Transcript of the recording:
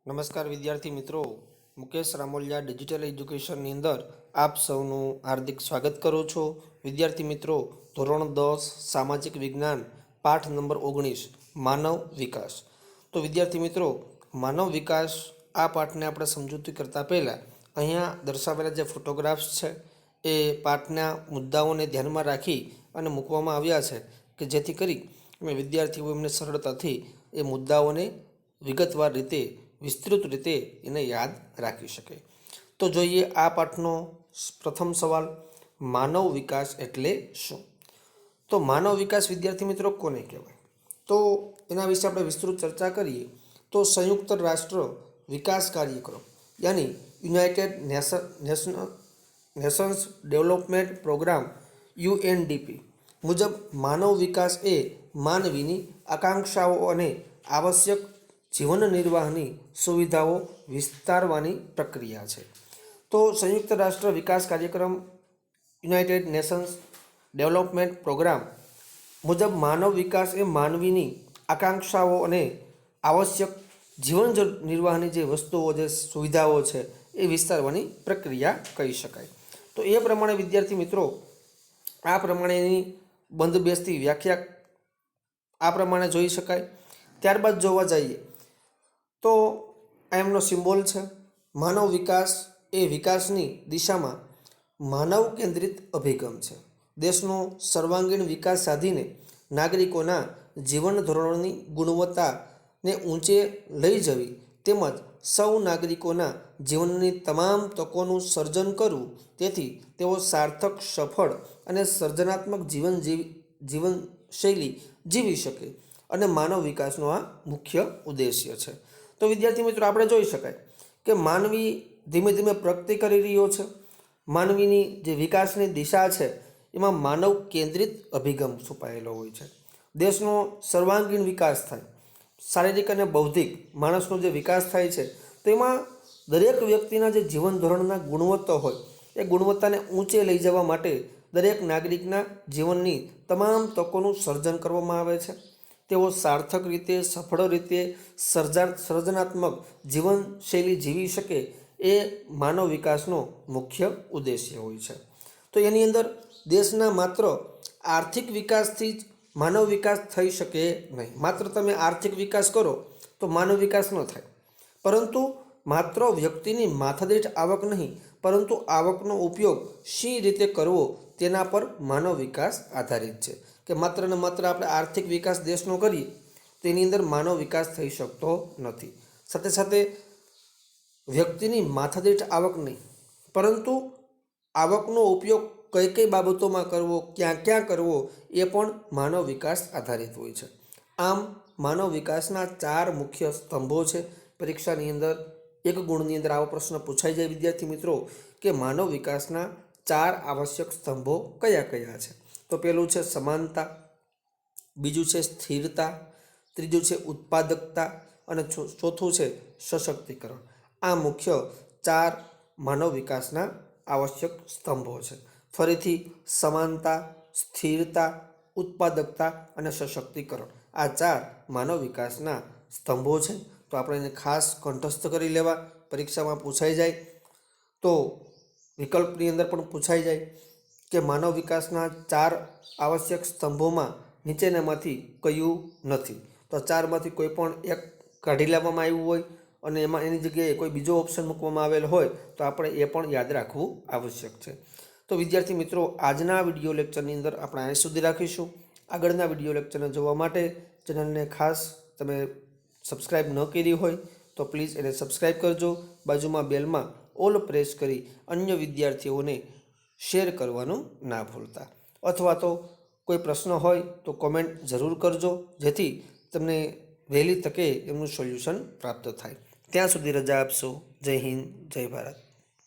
નમસ્કાર વિદ્યાર્થી મિત્રો, મુકેશ રામોલિયા ડિજિટલ એજ્યુકેશનની અંદર આપ સૌનું હાર્દિક સ્વાગત કરું છું. વિદ્યાર્થી મિત્રો, ધોરણ 10 સામાજિક વિજ્ઞાન પાઠ નંબર 19 માનવ વિકાસ. તો વિદ્યાર્થી મિત્રો, માનવ વિકાસ આ પાઠને આપણે સમજૂતી કરતાં પહેલાં અહીંયા દર્શાવેલા જે ફોટોગ્રાફ્સ છે એ પાઠના મુદ્દાઓને ધ્યાનમાં રાખી અને મૂકવામાં આવ્યા છે કે જેથી કરી વિદ્યાર્થીઓ એમને સરળતાથી એ મુદ્દાઓને વિગતવાર રીતે વિસ્તૃત રીતે એને યાદ રાખી શકે. તો જોઈએ આ પાઠનો પ્રથમ સવાલ, માનવ વિકાસ એટલે શું? તો માનવ વિકાસ વિદ્યાર્થી મિત્રો કોને કહેવાય? તો એના વિશે આપણે વિસ્તૃત ચર્ચા કરીએ તો સંયુક્ત રાષ્ટ્ર વિકાસ કાર્યક્રમ યાની United Nations Development Programme UNDP મુજબ માનવ વિકાસ એ માનવીની આકાંક્ષાઓ અને આવશ્યક જીવન નિર્વાહની સુવિધાઓ વિસ્તારવાની પ્રક્રિયા છે. તો સંયુક્ત રાષ્ટ્ર વિકાસ કાર્યક્રમ યુનાઇટેડ નેશન્સ ડેવલપમેન્ટ પ્રોગ્રામ મુજબ માનવ વિકાસ એ માનવીની આકાંક્ષાઓ અને આવશ્યક જીવન નિર્વાહની જે વસ્તુઓ જે સુવિધાઓ છે એ વિસ્તારવાની પ્રક્રિયા કહી શકાય. તો એ પ્રમાણે વિદ્યાર્થી મિત્રો આ પ્રમાણેની બંધબેસતી વ્યાખ્યા આ પ્રમાણે જોઈ શકાય. ત્યારબાદ જોવા જઈએ તો આ એમનો સિમ્બોલ છે. માનવ વિકાસ એ વિકાસની દિશામાં માનવ કેન્દ્રિત અભિગમ છે. દેશનો સર્વાંગીણ વિકાસ સાધીને નાગરિકોના જીવન ધોરણોની ગુણવત્તાને ઊંચે લઈ જવી તેમજ સૌ નાગરિકોના જીવનની તમામ તકોનું સર્જન કરવું, તેથી તેઓ સાર્થક, સફળ અને સર્જનાત્મક જીવનશૈલી જીવી શકે અને માનવ વિકાસનો આ મુખ્ય ઉદ્દેશ્ય છે. તો વિદ્યાર્થી મિત્રો આપણે જોઈ શકાય કે માનવી ધીમે ધીમે પ્રગતિ કરી રહ્યો છે. માનવીની જે વિકાસની દિશા છે એમાં માનવ કેન્દ્રિત અભિગમ છુપાયેલો હોય છે. દેશનો સર્વાંગીણ વિકાસ થાય, શારીરિક અને બૌદ્ધિક માણસનો જે વિકાસ થાય છે તો એમાં દરેક વ્યક્તિના જે જીવન ધોરણના ગુણવત્તા હોય એ ગુણવત્તાને ઊંચે લઈ જવા માટે દરેક નાગરિકના જીવનની તમામ તકોનું સર્જન કરવામાં આવે છે. તેઓ સાર્થક રીતે, સફળ રીતે સર્જનાત્મક જીવનશૈલી જીવી શકે એ માનવ વિકાસનો મુખ્ય ઉદ્દેશ્ય હોય છે. તો એની અંદર દેશના માત્ર આર્થિક વિકાસથી જ માનવ વિકાસ થઈ શકે નહીં. માત્ર તમે આર્થિક વિકાસ કરો તો માનવ વિકાસ ન થાય, પરંતુ માત્ર વ્યક્તિની માથાદીઠ આવક નહીં, પરંતુ આવકનો ઉપયોગ શી રીતે કરવો તેના પર માનવ વિકાસ આધારિત છે. કે માત્ર ને માત્ર આપણે આર્થિક વિકાસ દેશનો કરીએ તેની અંદર માનવ વિકાસ થઈ શકતો નથી. સાથે સાથે વ્યક્તિની માથાદીઠ આવક નહીં, પરંતુ આવકનો ઉપયોગ કઈ કઈ બાબતોમાં કરવો, ક્યાં ક્યાં કરવો એ પણ માનવ વિકાસ આધારિત હોય છે. આમ માનવ વિકાસના 4 મુખ્ય સ્તંભો છે. પરીક્ષાની અંદર 1 ગુણની અંદર આવો પ્રશ્ન પૂછાઈ જાય વિદ્યાર્થી મિત્રો કે માનવ વિકાસના 4 આવશ્યક સ્તંભો કયા કયા છે? તો પહેલું છે સમાનતા, બીજું છે સ્થિરતા, ત્રીજું છે ઉત્પાદકતા અને ચોથું છે સશક્તિકરણ. આ મુખ્ય 4 માનવ વિકાસના આવશ્યક સ્તંભો છે. ફરીથી સમાનતા, સ્થિરતા, ઉત્પાદકતા અને સશક્તિકરણ આ 4 માનવ વિકાસના સ્તંભો છે. તો આપણે એને ખાસ કંઠસ્થ કરી લેવા. પરીક્ષામાં પૂછાઈ જાય તો વિકલ્પની અંદર પણ પૂછાઈ જાય કે માનવ વિકાસના 4 આવશ્યક સ્તંભોમાં નીચેનામાંથી કયું નથી. તો 4માંથી કોઈ પણ એક કાઢી લેવામાં આવ્યું હોય અને એમાં એની જગ્યાએ કોઈ બીજો ઓપ્શન મૂકવામાં આવેલ હોય તો આપણે એ પણ યાદ રાખવું આવશ્યક છે. તો વિદ્યાર્થી મિત્રો, આજના વિડીયો લેક્ચરની અંદર આપણે અહીં સુધી રાખીશું. આગળના વિડીયો લેક્ચરને જોવા માટે ચેનલને ખાસ તમે સબસ્ક્રાઈબ ન કરી હોય તો પ્લીઝ એને સબસ્ક્રાઈબ કરજો. બાજુમાં બેલમાં ઓલ પ્રેસ કરી અન્ય વિદ્યાર્થીઓને શેર કરવાનું ના ભૂલતા. અથવા તો કોઈ પ્રશ્ન હોય તો કોમેન્ટ જરૂર કરજો, જેથી તમને વહેલી તકે એમનું સોલ્યુશન પ્રાપ્ત થાય. ત્યાં સુધી રજા આપશો. જય હિન્દ, જય ભારત.